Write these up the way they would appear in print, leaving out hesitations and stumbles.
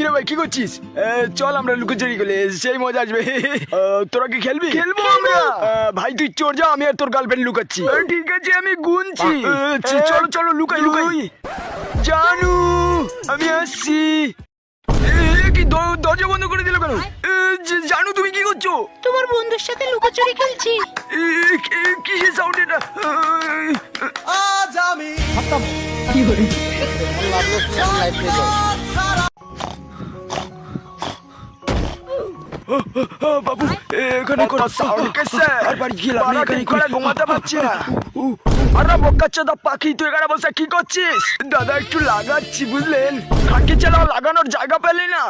কিরে ভাই কি করছিস? চল আমরা লুকোচুরি খেলে সেই মজা আসবে। তোরা কি খেলবি? খেলবো আমরা। ভাই তুই চোর যা, আমি আর তোর গার্লফ্রেন্ড লুকাচ্ছি। ঠিক আছে আমি গুনছি। চলো চলো লুকাই লুকাই। জানু আমি আসছি। কি দরজা বন্ধ করে দিল কেন? জানু তুমি কি করছো? তোমার বন্ধুর সাথে লুকোচুরি খেলছি। কিসের সাউন্ড এটা? আজ আমি বাবু এখানে কোনো সাউন্ড কেসে আর বাড়ি গেলাম না, এখানে করে ঘুমাতে পারছি না। আরে বোকাচোদা পাখি তুই এখানে বসে কি করছিস? দাদা একটু লাগাচ্ছি বুঝলেন, খাটকি চালাও লাগানোর জায়গা পেলি না।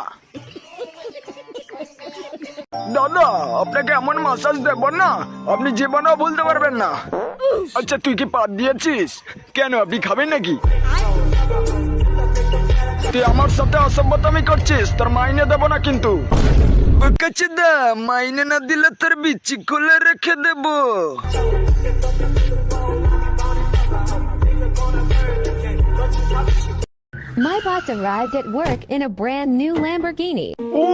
দাদা আপনাকে এমন মাসাজ দেব না আপনি জীবনেও বলতে পারবেন না। আচ্ছা তুই কি পাত দিয়েছিস? কেন আপনি খাবেন নাকি? তুই আমার সাথে অসভ্যতামি করছিস, তোর মাইনে দেবো না কিন্তু। বোকাচোদা মাইনে না দিলে তোর বিচি খুলে রেখে দেব। My boss arrived at work in a brand new Lamborghini. ও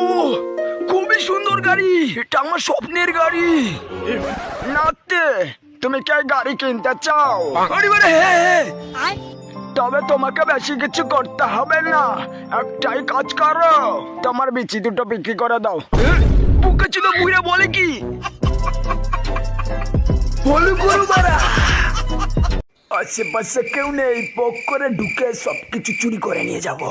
খুবই সুন্দর গাড়ি, এটা আমার স্বপ্নের গাড়ি। নাতে তুমি কি গাড়ি কিনতে চাও? আরে বারে হ্যাঁ, তবে তোমাকে বেশি কিছু করতে হবে না, একটাই কাজ করো, তোমার বিচি দুটো বিক্রি করে দাও। বোকাচোদা বুইরা বলে কি? বলে করো বাড়া। আশেপাশে কেউ নেই, পক করে ঢুকে সবকিছু চুরি করে নিয়ে যাবো।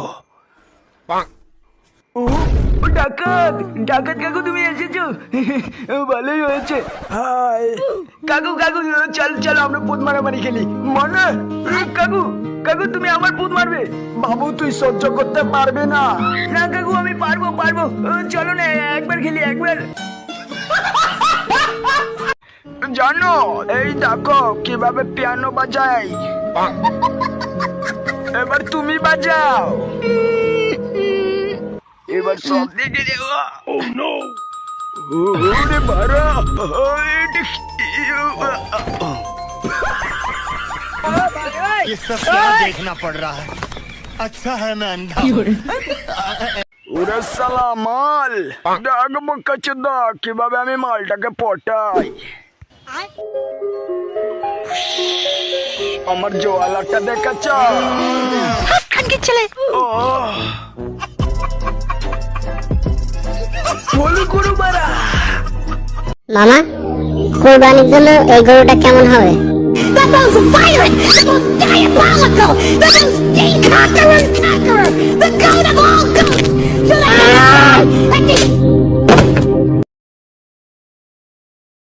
ডাকাত ডাকাত কাকু তুমি এসেছো? ভালোই হয়েছে। হাই কাকু কাকু চল চল আমরা পুত মারামারি খেলি। মানে কাকু কাকু তুমি আমার পুত মারবে? বাবু তুই সহ্য করতে পারবে না। না কাকু আমি পারবো পারবো, চলো না একবার খেলি একবার। জানো এই দেখো কিভাবে পিয়ানো বাজাই, এবার তুমি বাজাও। এবার সব দেখে দেওয়া। ও নো ওরে বাড়া ये सब क्या देखना पड़ रहा है। अच्छा है मैं अंधा हूँ। ওরে শালা মাল দেখ বোকাচোদা কিভাবে আমি মালটাকে পটাই। আমার জোয়ালাটা দেখাচ্ছ? খানকে ছেলে বলে করো বাড়া। মামা কুরবানির জন্য এই গরুটা কেমন হবে? The most violent, the most diabolical, the most inconquerable conqueror, the goat of all goats.